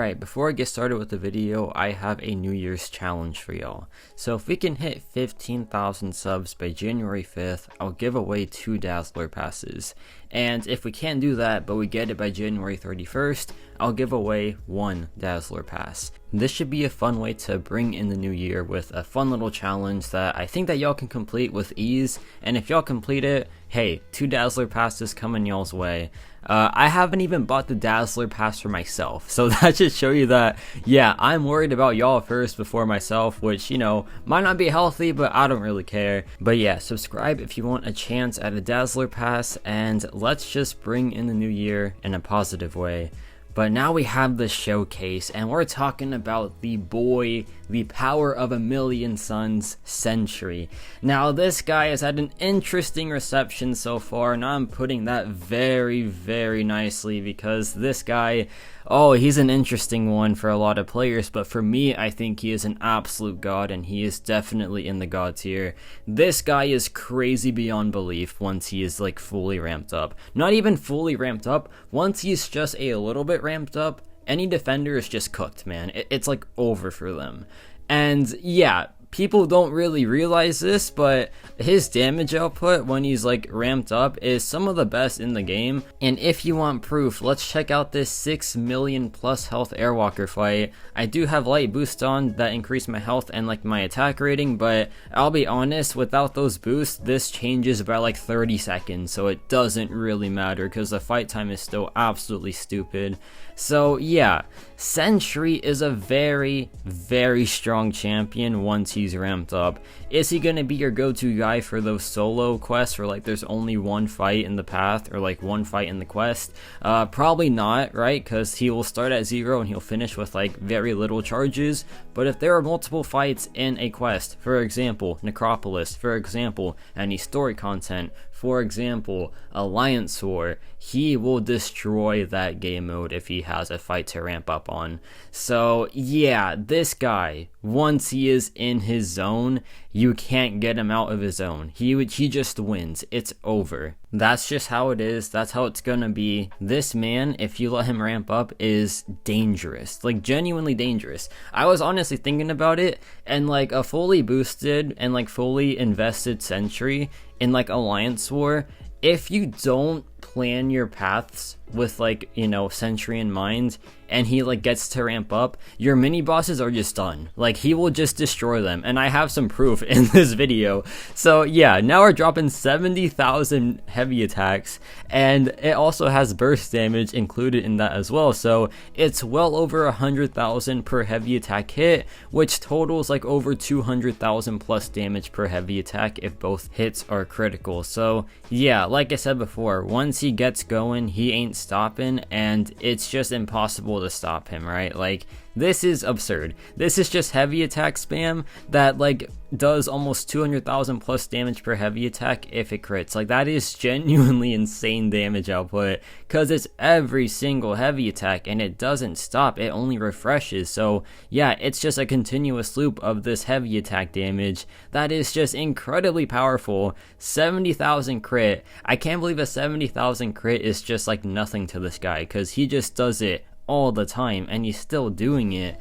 Alright, before I get started with the video, I have a New Year's challenge for y'all. So if we can hit 15,000 subs by January 5th, I'll give away 2 Dazzler passes. And if we can't do that, but we get it by January 31st, I'll give away 1 Dazzler pass. This should be a fun way to bring in the new year with a fun little challenge that I think that y'all can complete with ease. And if y'all complete it, hey, 2 Dazzler passes coming y'all's way. I haven't even bought the Dazzler pass for myself, so that should show you that, yeah, I'm worried about y'all first before myself, which, you know, might not be healthy, but I don't really care. But yeah, subscribe if you want a chance at a Dazzler pass, and let's just bring in the new year in a positive way. But now we have the showcase, and we're talking about the boy, the power of a million suns, Sentry. Now this guy has had an interesting reception so far, and I'm putting that very, very nicely because this guy, oh, he's an interesting one for a lot of players, but for me, I think he is an absolute god, and he is definitely in the god tier. This guy is crazy beyond belief once he is like fully ramped up. Not even fully ramped up, once he's just a little bit ramped up, any defender is just cooked, man. It's like over for them. And yeah, people don't really realize this, but his damage output when he's like ramped up is some of the best in the game. And if you want proof, let's check out this 6 million plus health Airwalker fight. I do have light boost on that increase my health and like my attack rating, but I'll be honest, without those boosts, this changes about like 30 seconds, so it doesn't really matter because the fight time is still absolutely stupid. So yeah, Sentry is a very, very strong champion once he's ramped up. Is he going to be your go-to guy for those solo quests where like there's only one fight in the path or like one fight in the quest? Probably not, right? Because he will start at 0 and he'll finish with like very little charges. But if there are multiple fights in a quest, for example, Necropolis, for example, any story content, for example, Alliance War, he will destroy that game mode if he has a fight to ramp up on. So yeah, this guy, once he is in his zone, you can't get him out of his zone. He just wins. It's over. That's just how it is. That's how it's gonna be. This man, if you let him ramp up, is dangerous. Like genuinely dangerous. I was honestly thinking about it, and like a fully boosted and like fully invested Sentry in like Alliance War, if you don't plan your paths with like, you know, Sentry in mind, and he like gets to ramp up, your mini bosses are just done. Like he will just destroy them, and I have some proof in this video. So yeah, now we're dropping 70,000 heavy attacks, and it also has burst damage included in that as well. So it's well over 100,000 per heavy attack hit, which totals like over 200,000 plus damage per heavy attack if both hits are critical. So yeah, like I said before, once he gets going, he ain't stopping, and it's just impossible to stop him, right? Like this is absurd. This is just heavy attack spam that like does almost 200,000 plus damage per heavy attack if it crits. Like that is genuinely insane damage output because it's every single heavy attack and it doesn't stop, it only refreshes. So yeah, it's just a continuous loop of this heavy attack damage that is just incredibly powerful. 70,000 crit. I can't believe a 70,000 crit is just like nothing to this guy because he just does it all the time and he's still doing it.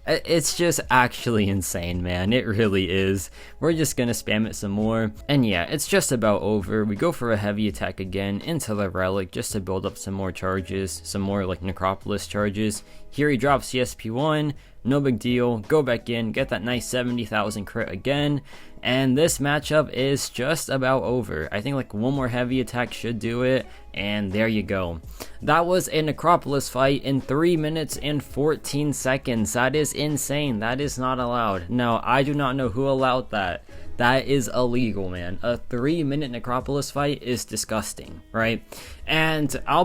It's just actually insane, man. It really is. We're just gonna spam it some more, and yeah, it's just about over. We go for a heavy attack again into the relic just to build up some more charges, some more like Necropolis charges. Here he drops CSP1, no big deal. Go back in, get that nice 70,000 crit again, and this matchup is just about over. I think like one more heavy attack should do it, and there you go. That was a Necropolis fight in 3 minutes and 14 seconds. That is insane. That is not allowed. No, I do not know who allowed that. That is illegal, man. A 3-minute Necropolis fight is disgusting, right? And I'll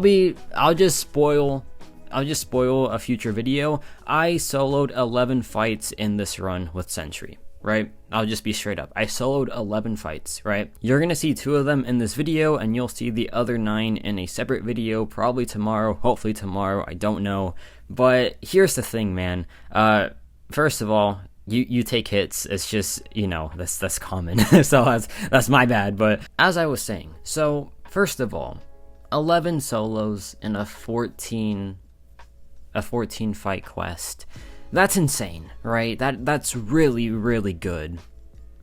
just spoil a future video. I soloed 11 fights in this run with Sentry, right? I'll just be straight up. I soloed 11 fights, right? You're gonna see 2 of them in this video, and you'll see the other 9 in a separate video, probably tomorrow, hopefully tomorrow, I don't know. But here's the thing, man. First of all, you take hits. It's just, you know, that's common. So that's my bad. But as I was saying, so first of all, 11 solos in a 14 a 14 fight quest. That's insane, right? That's really, really good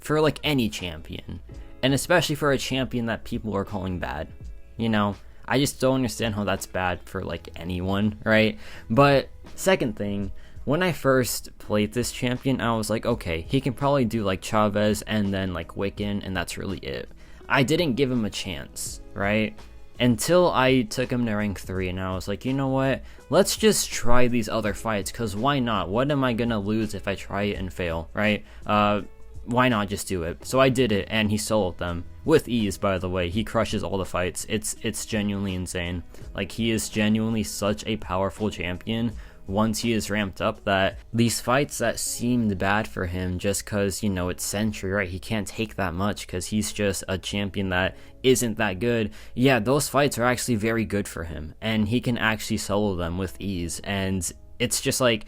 for like any champion, and especially for a champion that people are calling bad. You know, I just don't understand how that's bad for like anyone, right? But second thing, when I first played this champion, I was like, okay, he can probably do like Chavez and then like Wiccan, and that's really it. I didn't give him a chance, right? Until I took him to rank 3, and I was like, you know what? Let's just try these other fights, because why not? What am I gonna lose if I try it and fail, right? Why not just do it? So I did it, and he soloed them. With ease, by the way. He crushes all the fights. It's genuinely insane. Like, he is genuinely such a powerful champion once he is ramped up, that these fights that seemed bad for him just because, you know, it's Sentry, right? He can't take that much because he's just a champion that isn't that good. Yeah, those fights are actually very good for him, and he can actually solo them with ease. And it's just like,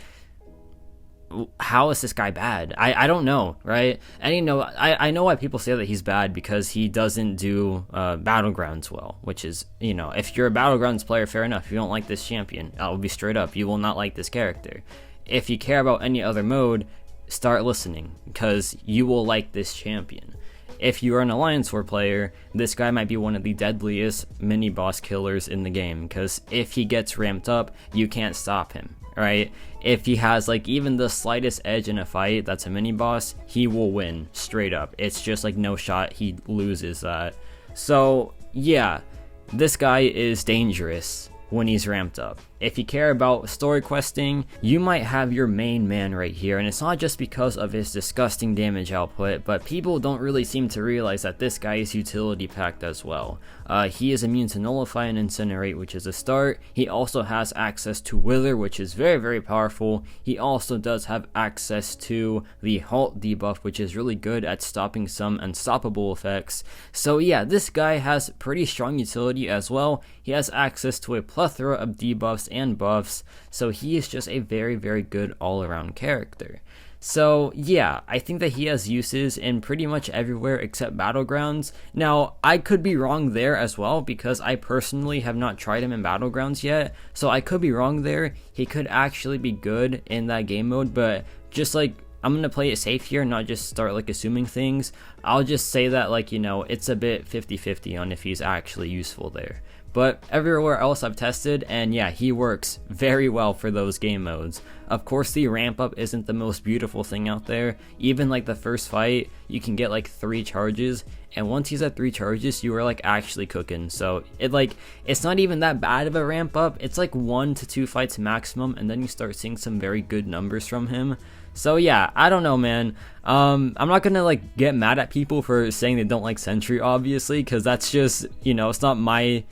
how is this guy bad? I don't know, right? And you know, I know why people say that he's bad, because he doesn't do Battlegrounds well, which is, you know, if you're a Battlegrounds player, fair enough. If you don't like this champion, I'll be straight up, you will not like this character. If you care about any other mode, start listening, because you will like this champion. If you are an Alliance War player, this guy might be one of the deadliest mini-boss killers in the game, because if he gets ramped up, you can't stop him, right? If he has like even the slightest edge in a fight that's a mini-boss, he will win, straight up. It's just like no shot, he loses that. So yeah, this guy is dangerous when he's ramped up. If you care about story questing, you might have your main man right here, and it's not just because of his disgusting damage output, but people don't really seem to realize that this guy is utility packed as well. He is immune to Nullify and Incinerate, which is a start. He also has access to Wither, which is very, very powerful. He also does have access to the Halt debuff, which is really good at stopping some unstoppable effects. So yeah, this guy has pretty strong utility as well. He has access to a plethora of debuffs and buffs, so he is just a very, very good all-around character. So yeah, I think that he has uses in pretty much everywhere except Battlegrounds. Now, I could be wrong there as well, because I personally have not tried him in Battlegrounds yet, so I could be wrong there. He could actually be good in that game mode, but just like, I'm going to play it safe here, not just start like assuming things. I'll just say that, like, you know, it's a bit 50-50 on if he's actually useful there. But everywhere else I've tested, and yeah, he works very well for those game modes. Of course, the ramp up isn't the most beautiful thing out there. Even like the first fight, you can get like 3 charges, and once he's at 3 charges, you are like actually cooking. So it's not even that bad of a ramp up. It's like 1 to 2 fights maximum, and then you start seeing some very good numbers from him. So yeah, I don't know, man. I'm not gonna like get mad at people for saying they don't like Sentry, obviously, because that's just, you know, it's not my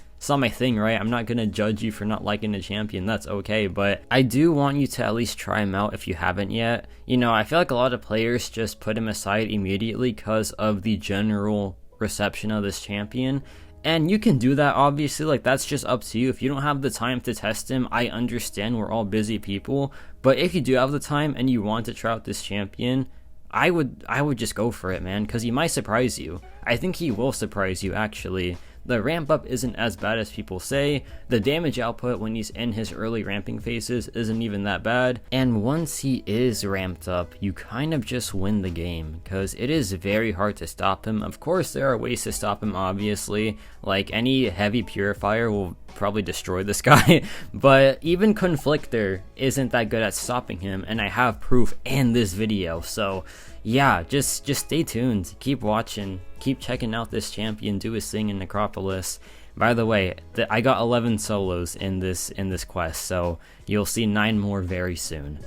thing, right? I'm not gonna judge you for not liking a champion, that's okay, but I do want you to at least try him out if you haven't yet. You know, I feel like a lot of players just put him aside immediately because of the general reception of this champion, and you can do that, obviously. Like, that's just up to you. If you don't have the time to test him, I understand, we're all busy people, but if you do have the time and you want to try out this champion, I would just go for it, man, because he might surprise you. I think he will surprise you, actually. The ramp up isn't as bad as people say. The damage output when he's in his early ramping phases isn't even that bad. And once he is ramped up, you kind of just win the game, because it is very hard to stop him. Of course, there are ways to stop him, obviously. Like, any heavy purifier will probably destroy this guy, but even Conflictor isn't that good at stopping him, and I have proof in this video. So yeah, just stay tuned, keep watching, keep checking out this champion, do his thing in Necropolis. By the way, I got 11 solos in this quest, so you'll see 9 more very soon.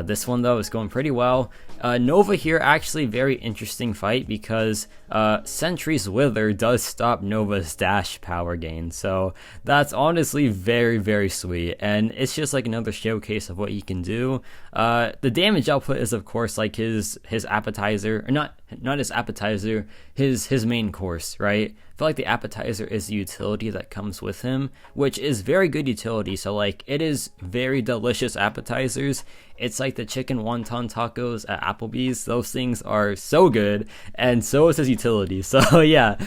This one though is going pretty well. Nova here, actually very interesting fight, because Sentry's Wither does stop Nova's dash power gain, so that's honestly very, very sweet, and it's just like another showcase of what he can do. The damage output is of course like his appetizer, or not his appetizer, his main course, right? I feel like the appetizer is the utility that comes with him, which is very good utility. So like, it is very delicious appetizers. It's like the chicken wonton tacos at Applebee's. Those things are so good, and so is his utility. So yeah,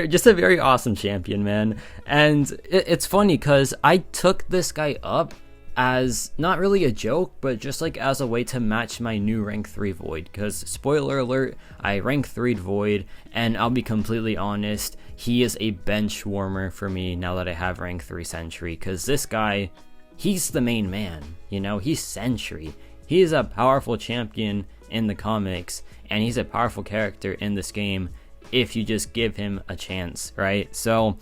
just a very awesome champion, man. And it's funny because I took this guy up as not really a joke, but just like as a way to match my new rank 3 Void, because spoiler alert, I rank 3'd Void, and I'll be completely honest, he is a bench warmer for me now that I have rank 3 Sentry, because this guy, he's the main man, you know, he's Sentry. He's a powerful champion in the comics, and he's a powerful character in this game if you just give him a chance, right? So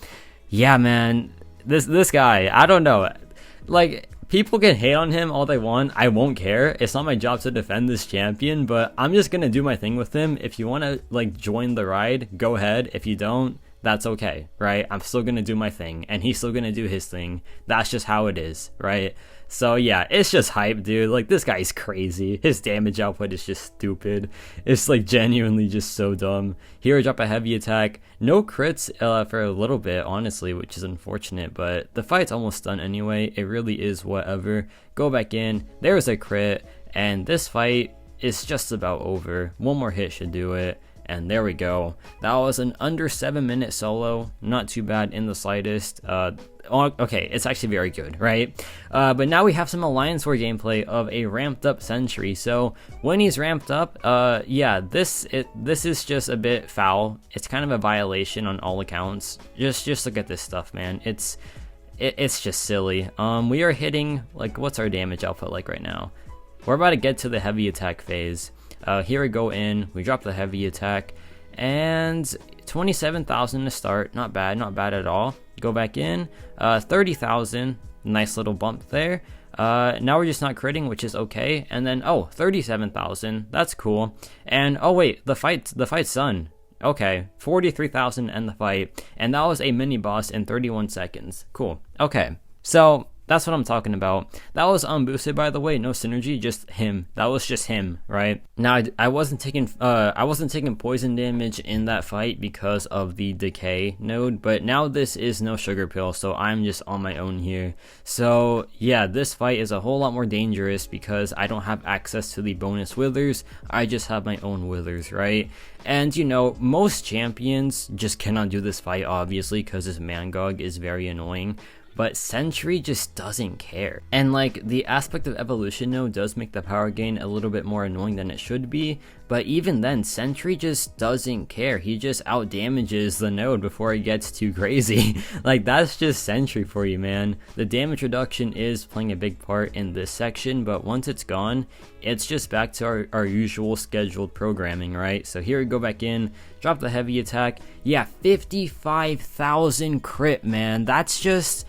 yeah, man, this guy, I don't know, like, people can hate on him all they want, I won't care. It's not my job to defend this champion, but I'm just gonna do my thing with him. If you want to like join the ride, go ahead. If you don't, that's okay, right? I'm still gonna do my thing, and he's still gonna do his thing. That's just how it is, right? So yeah, it's just hype, dude. Like, this guy's crazy. His damage output is just stupid. It's like genuinely just so dumb. Here, drop a heavy attack. No crits for a little bit, honestly, which is unfortunate, but the fight's almost done anyway. It really is whatever. Go back in. There's a crit, and this fight is just about over. One more hit should do it. And there we go. That was an under 7-minute solo. Not too bad in the slightest. Okay, it's actually very good, right? But now we have some Alliance War gameplay of a ramped up Sentry. So when he's ramped up, yeah, this is just a bit foul. It's kind of a violation on all accounts. Just look at this stuff, man. It's just silly. We are hitting, like, what's our damage output like right now? We're about to get to the heavy attack phase. Here we go in, we drop the heavy attack, and 27,000 to start. Not bad at all. Go back in, 30,000, nice little bump there. Now we're just not critting, which is okay. And then, oh, 37,000, that's cool. And oh wait, the fight's done. Okay, 43,000 and the fight, and that was a mini boss in 31 seconds. Cool. Okay, so that's what I'm talking about. That was unboosted, by the way, no synergy, just him. That was just him, right? Now, I wasn't taking poison damage in that fight because of the decay node, but now this is no sugar pill, so I'm just on my own here. So yeah, this fight is a whole lot more dangerous because I don't have access to the bonus withers. I just have my own withers, right? And you know, most champions just cannot do this fight, obviously, because his Mcoc is very annoying. But Sentry just doesn't care. And like, the aspect of evolution node does make the power gain a little bit more annoying than it should be, but even then, Sentry just doesn't care. He just out damages the node before it gets too crazy. Like, that's just Sentry for you, man. The damage reduction is playing a big part in this section, but once it's gone, it's just back to our usual scheduled programming, right? So here we go back in, drop the heavy attack. Yeah, 55,000 crit, man. That's just,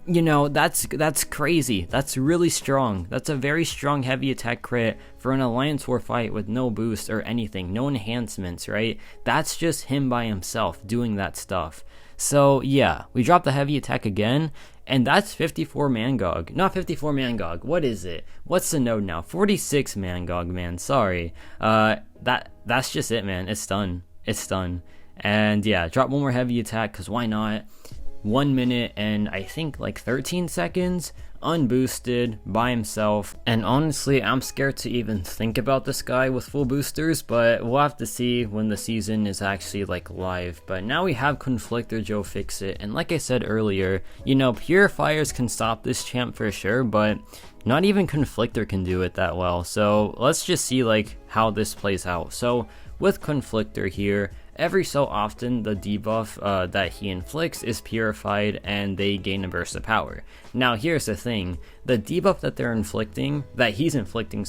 you know, that's crazy. That's really strong. That's a very strong heavy attack crit for an Alliance War fight with no boost or anything, no enhancements, right? That's just him by himself doing that stuff. So yeah, we drop the heavy attack again, and that's 54 Mcoc. Not 54 Mcoc. What is it? What's the node now? 46 Mcoc, man. Sorry. That's just it, man. It's done. It's done. And yeah, drop one more heavy attack, because why not? 1 minute and I think like 13 seconds, unboosted, by himself. And honestly, I'm scared to even think about this guy with full boosters, but we'll have to see when the season is actually like live. But now we have Conflictor Joe Fixit, and like I said earlier, you know, Purifiers can stop this champ for sure, but not even Conflictor can do it that well. So let's just see like how this plays out. So with Conflictor here, every so often the debuff that he inflicts is purified and they gain a burst of power. Now here's the thing, the debuff that he's inflicting,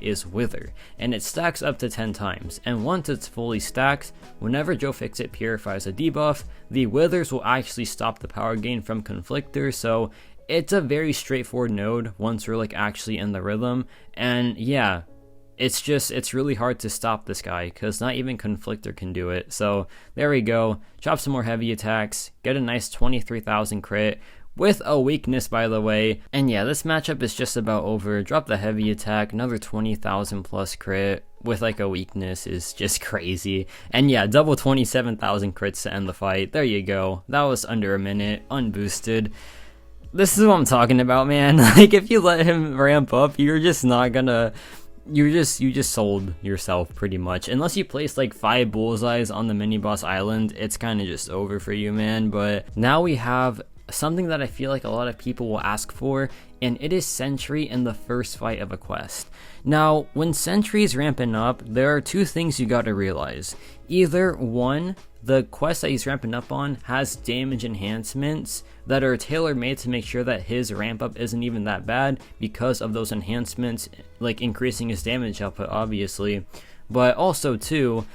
is Wither, and it stacks up to 10 times, and once it's fully stacked, whenever Joe Fixit purifies a debuff, the Withers will actually stop the power gain from Conflictor. So it's a very straightforward node once we're like actually in the rhythm. And yeah, it's really hard to stop this guy because not even Conflictor can do it. So there we go, drop some more heavy attacks, get a nice 23,000 crit with a weakness, by the way. And yeah, this matchup is just about over. Drop the heavy attack, another 20,000 plus crit with like a weakness is just crazy. And yeah, double 27,000 crits to end the fight. There you go, that was under a minute, unboosted. This is what I'm talking about, man. Like, if you let him ramp up, you're just not gonna, you just sold yourself pretty much. Unless you place like 5 bullseyes on the mini boss island, it's kind of just over for you, man. But now we have something that I feel like a lot of people will ask for, and it is Sentry in the first fight of a quest. Now, when Sentry is ramping up, there are two things you gotta realize. Either one, the quest that he's ramping up on has damage enhancements that are tailor-made to make sure that his ramp up isn't even that bad because of those enhancements, like increasing his damage output, obviously. But also too,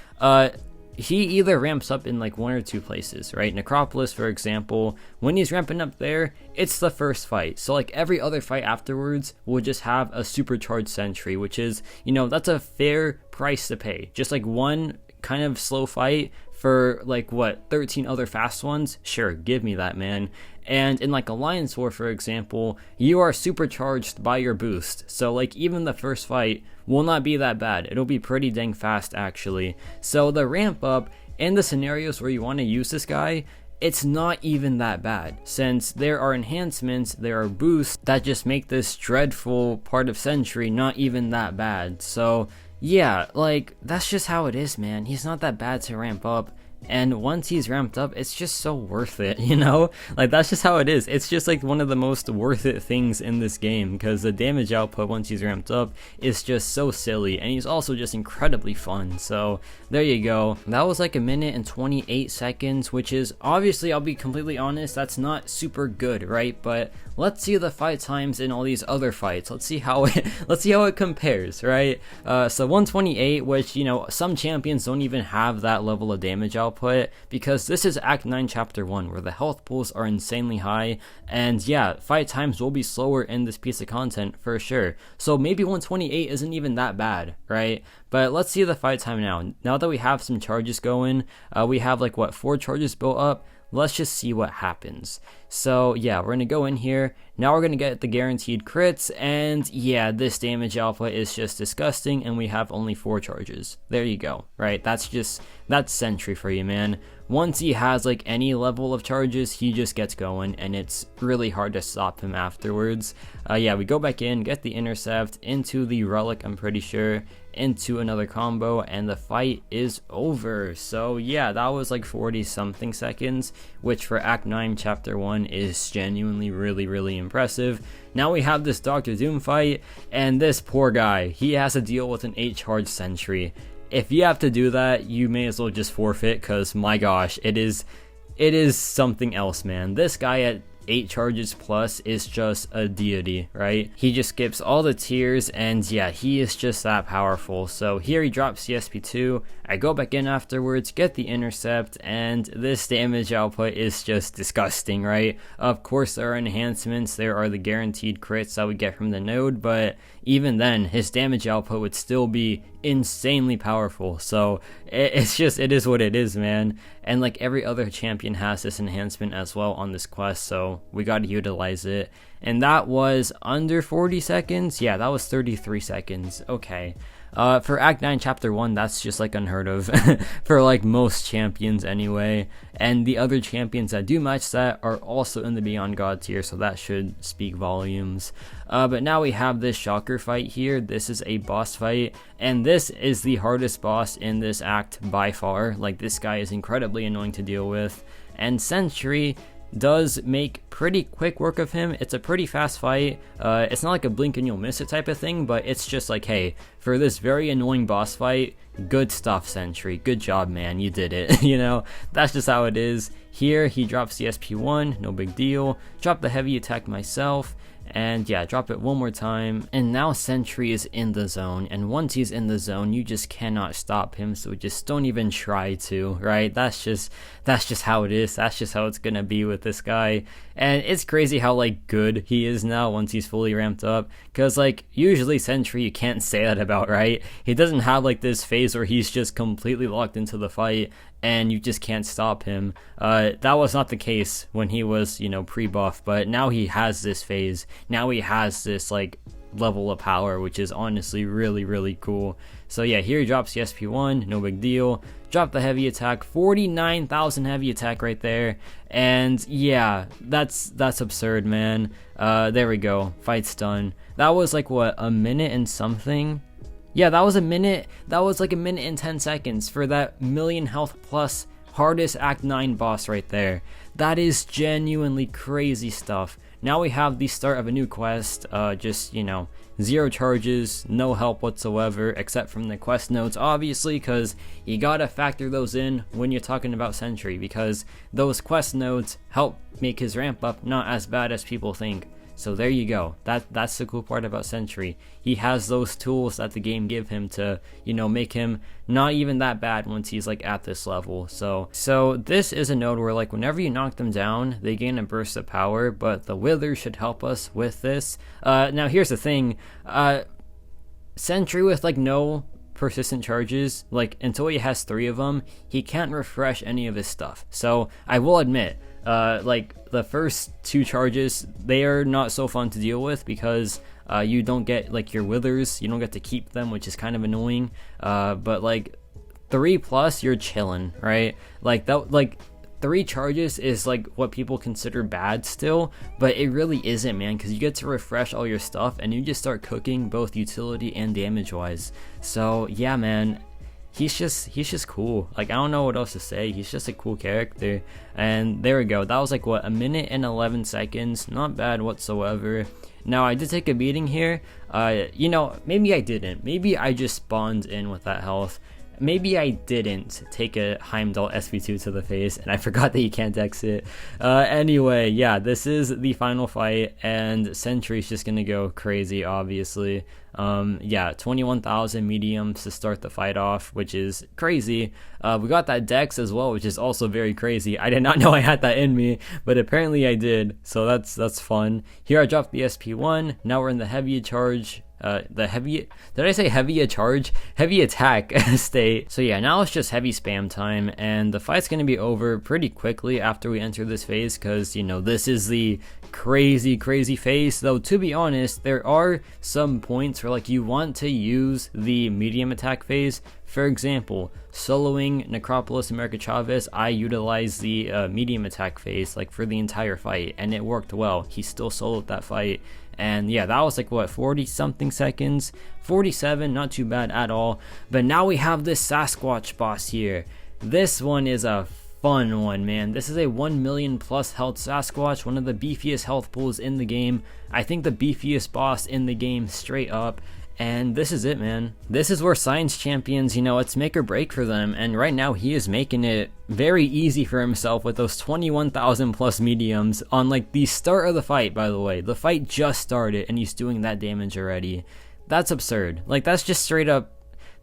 he either ramps up in like one or two places, right? Necropolis, for example, when he's ramping up there, it's the first fight. So like every other fight afterwards will just have a supercharged Sentry, which is, you know, that's a fair price to pay. Just like one kind of slow fight for like what, 13 other fast ones? Sure, give me that, man. And in like Alliance War, for example, you are supercharged by your boost. So like even the first fight will not be that bad. It'll be pretty dang fast actually. So the ramp up in the scenarios where you want to use this guy, it's not even that bad, since there are enhancements, there are boosts that just make this dreadful part of Sentry not even that bad. So yeah, like, that's just how it is, man. He's not that bad to ramp up, and once he's ramped up, it's just so worth it, you know? Like, that's just how it is. It's just like one of the most worth it things in this game, because the damage output once he's ramped up is just so silly, and he's also just incredibly fun. So there you go. That was like 1 minute and 28 seconds, which is, obviously, I'll be completely honest, that's not super good, right? But let's see the fight times in all these other fights. Let's see how it compares, right? So 128, which, you know, some champions don't even have that level of damage output, because this is Act 9 Chapter 1, where the health pools are insanely high, and yeah, fight times will be slower in this piece of content for sure. So maybe 128 isn't even that bad, right? But let's see the fight time now. Now that we have some charges going, we have like what, 4 charges built up. Let's just see what happens. So yeah, we're gonna go in here. Now we're gonna get the guaranteed crits, and yeah, this damage output is just disgusting, and we have only 4 charges. There you go, right? That's Sentry for you, man. Once he has like any level of charges, he just gets going, and it's really hard to stop him afterwards. Yeah, we go back in, get the intercept into the relic, I'm pretty sure, into another combo, and the fight is over. So yeah, that was like 40 something seconds, which for Act 9 Chapter 1 is genuinely really impressive. Now we have this Dr. Doom fight, and this poor guy, he has to deal with an 8 charge Sentry. If you have to do that, you may as well just forfeit, because my gosh, it is something else, man. This guy at 8 charges plus is just a deity, right? He just skips all the tiers, and yeah, he is just that powerful. So here he drops CSP2, I go back in afterwards, get the intercept, and this damage output is just disgusting, right? Of course there are enhancements, there are the guaranteed crits that we get from the node, but even then, his damage output would still be insanely powerful. So it is what it is, man. And like every other champion has this enhancement as well on this quest, so we gotta utilize it. And that was under 40 seconds? Yeah, that was 33 seconds. Okay. For Act 9 Chapter 1, that's just like unheard of for like most champions anyway, and the other champions that do match that are also in the Beyond God tier, so that should speak volumes. But now we have this Shocker fight here. This is a boss fight, and this is the hardest boss in this act by far. Like, this guy is incredibly annoying to deal with, and Sentry does make pretty quick work of him. It's a pretty fast fight. It's not like a blink and you'll miss it type of thing, but it's just like, hey, for this very annoying boss fight, good stuff, Sentry. Good job, man. You did it. You know, that's just how it is. Here, he drops CSP1, no big deal. Drop the heavy attack myself. And yeah, drop it one more time, and now Sentry is in the zone, and once he's in the zone, you just cannot stop him, so just don't even try to, right? That's just how it is. That's just how it's gonna be with this guy. And it's crazy how like good he is now once he's fully ramped up, because like usually Sentry you can't say that about, right? He doesn't have like this phase where he's just completely locked into the fight and you just can't stop him. That was not the case when he was, you know, pre-buff, but now he has this phase. Now he has this like level of power, which is honestly really cool. So yeah, here he drops the SP1, no big deal. Drop the heavy attack, 49,000 heavy attack right there. And yeah, that's absurd, man. There we go, fight's done. That was like what, 1 minute and something? Yeah, that was a minute. That was like 1 minute and 10 seconds for that million health plus hardest Act 9 boss right there. That is genuinely crazy stuff. Now we have the start of a new quest, just, you know, 0 charges, no help whatsoever, except from the quest notes, obviously, because you gotta factor those in when you're talking about Sentry, because those quest notes help make his ramp up not as bad as people think. So there you go. That's the cool part about Sentry. He has those tools that the game give him to, you know, make him not even that bad once he's like at this level. So this is a node where like whenever you knock them down, they gain a burst of power, but the Wither should help us with this. Now here's the thing. Sentry with like no persistent charges, like until he has 3 of them, he can't refresh any of his stuff. So I will admit, like the first 2 charges, they are not so fun to deal with because you don't get like your withers, you don't get to keep them, which is kind of annoying. But like 3+, you're chilling, right? Like that, like 3 charges is like what people consider bad still, but it really isn't, man, because you get to refresh all your stuff and you just start cooking both utility and damage wise. So yeah, man, he's just cool. Like I don't know what else to say. He's just a cool character. And there we go. That was like what, 1 minute and 11 seconds. Not bad whatsoever. Now I did take a beating here. You know, maybe I didn't. Maybe I just spawned in with that health. Maybe I didn't take a Heimdall SP2 to the face and I forgot that you can't exit. Anyway, yeah, this is the final fight and Sentry's just gonna go crazy, obviously. Yeah, 21,000 mediums to start the fight off, which is crazy. We got that dex as well, which is also very crazy. I did not know I had that in me, but apparently I did, so that's fun. Here I dropped the SP1. Now we're in the heavy charge. Did I say heavy charge? Heavy attack state. So yeah, now it's just heavy spam time, and the fight's gonna be over pretty quickly after we enter this phase, because, you know, this is the crazy phase. Though to be honest, there are some points where like you want to use the medium attack phase. For example, soloing Necropolis America Chavez, I utilized the medium attack phase like for the entire fight, and it worked well. He still soloed that fight. And yeah, that was like what, 40 something seconds, 47, not too bad at all. But now we have this Sasquatch boss here. This one is a fun one, man. This is a 1 million plus health Sasquatch, one of the beefiest health pools in the game. I think the beefiest boss in the game, straight up. And this is it, man. This is where science champions, you know, it's make or break for them. And right now he is making it very easy for himself with those 21,000 plus mediums on like the start of the fight, by the way. The fight just started and he's doing that damage already. That's absurd. Like that's just straight up,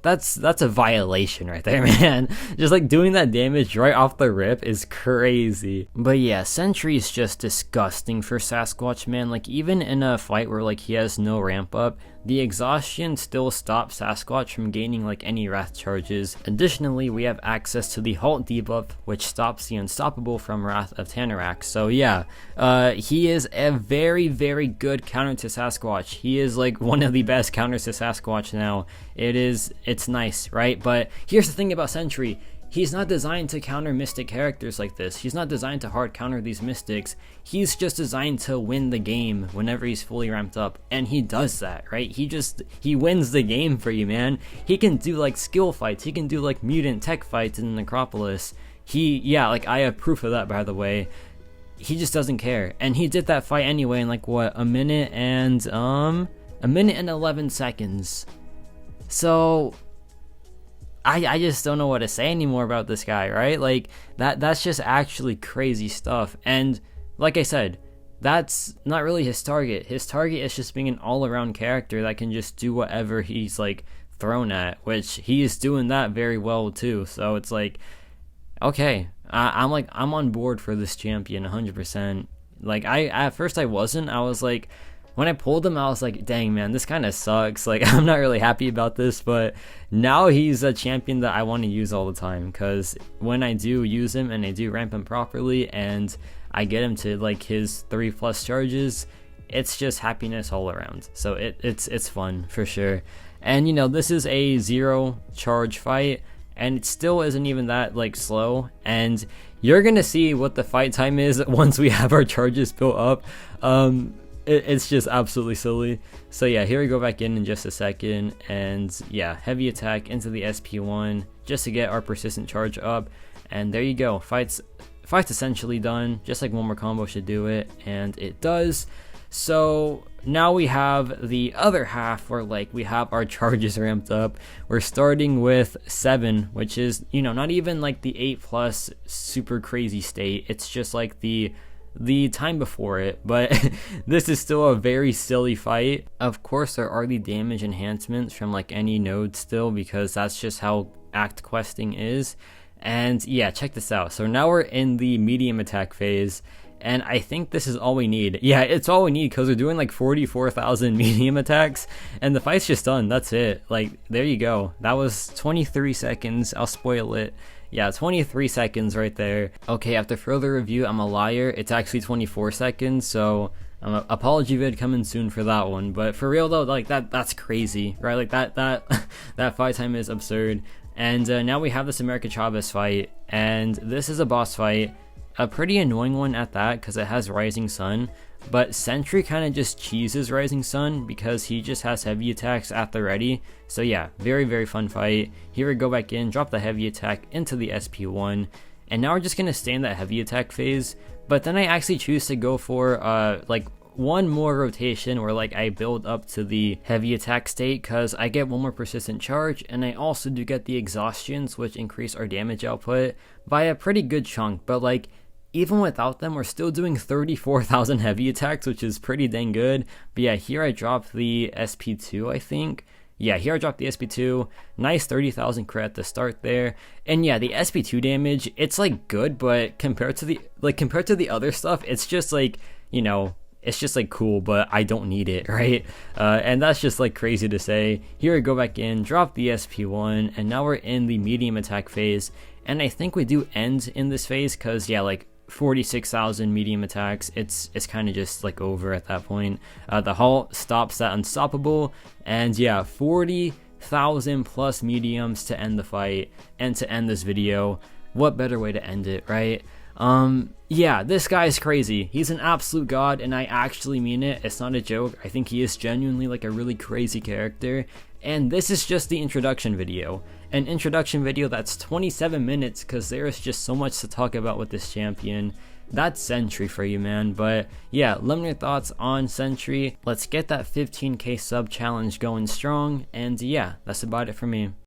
that's a violation right there, man. Just like doing that damage right off the rip is crazy. But yeah, Sentry is just disgusting for Sasquatch, man. Like even in a fight where like he has no ramp up, the exhaustion still stops Sasquatch from gaining like any wrath charges. Additionally, we have access to the halt debuff, which stops the unstoppable from Wrath of Tanorak. So yeah, he is a very good counter to Sasquatch. He is like one of the best counters to Sasquatch now. It's nice, right? But here's the thing about Sentry. He's not designed to counter mystic characters like this. He's not designed to hard counter these mystics. He's just designed to win the game whenever he's fully ramped up. And he does that, right? He wins the game for you, man. He can do like skill fights. He can do like mutant tech fights in the Necropolis. Yeah, like I have proof of that, by the way. He just doesn't care. And he did that fight anyway in like what, 1 minute and 11 seconds. So I just don't know what to say anymore about this guy, right? Like that's just actually crazy stuff. And like I said, that's not really his target. His target is just being an all-around character that can just do whatever he's like thrown at, which he is doing that very well too. So it's like, okay, I'm on board for this champion 100%. Like at first I wasn't. I was like, when I pulled him, I was like, dang, man, this kind of sucks. Like, I'm not really happy about this, but now he's a champion that I want to use all the time, because when I do use him and I do ramp him properly and I get him to like his 3+ charges, it's just happiness all around. So it's fun for sure. And you know, this is a 0 charge fight, and it still isn't even that like slow. And you're gonna see what the fight time is once we have our charges built up. it's just absolutely silly. So yeah, here we go back in just a second, and yeah, heavy attack into the SP1 just to get our persistent charge up, and there you go. Fight's essentially done, just like one more combo should do it, and it does. So now we have the other half where like we have our charges ramped up. We're starting with 7, which is, you know, not even like the 8+ super crazy state. It's just like the time before it, but this is still a very silly fight. Of course, there are the damage enhancements from like any node still, because that's just how act questing is. And yeah, check this out. So now we're in the medium attack phase, and I think this is all we need. Yeah, it's all we need, because we're doing like 44,000 medium attacks, and the fight's just done. That's it. Like, there you go. That was 23 seconds. I'll spoil it. Yeah, 23 seconds right there. Okay, after further review, I'm a liar. It's actually 24 seconds, so apology vid coming soon for that one. But for real though, like that's crazy, right? Like that fight time is absurd. And now we have this America Chavez fight, and this is a boss fight. A pretty annoying one at that, because it has Rising Sun, but Sentry kind of just cheeses Rising Sun because he just has heavy attacks at the ready. So yeah, very, very fun fight. Here we go back in, drop the heavy attack into the SP1, and now we're just going to stay in that heavy attack phase, but then I actually choose to go for like one more rotation where like I build up to the heavy attack state, because I get one more persistent charge, and I also do get the exhaustions, which increase our damage output by a pretty good chunk. But like, even without them, we're still doing 34,000 heavy attacks, which is pretty dang good. But yeah, here I dropped the SP2, I think. Yeah, here I dropped the SP2. Nice 30,000 crit at the start there. And yeah, the SP2 damage, it's like good, but compared to the other stuff, it's just like, you know, it's just like cool, but I don't need it, right? And that's just like crazy to say. Here I go back in, drop the SP1, and now we're in the medium attack phase. And I think we do end in this phase, because yeah, like 46,000 medium attacks, it's kind of just like over at that point. The halt stops that unstoppable, and yeah, 40,000 plus mediums to end the fight and to end this video. What better way to end it, right? Yeah, this guy is crazy. He's an absolute god, and I actually mean it. It's not a joke. I think he is genuinely like a really crazy character. And this is just the introduction video. An introduction video that's 27 minutes, because there is just so much to talk about with this champion. That's Sentry for you, man. But yeah, let me know your thoughts on Sentry. Let's get that 15k sub challenge going strong. And yeah, that's about it for me.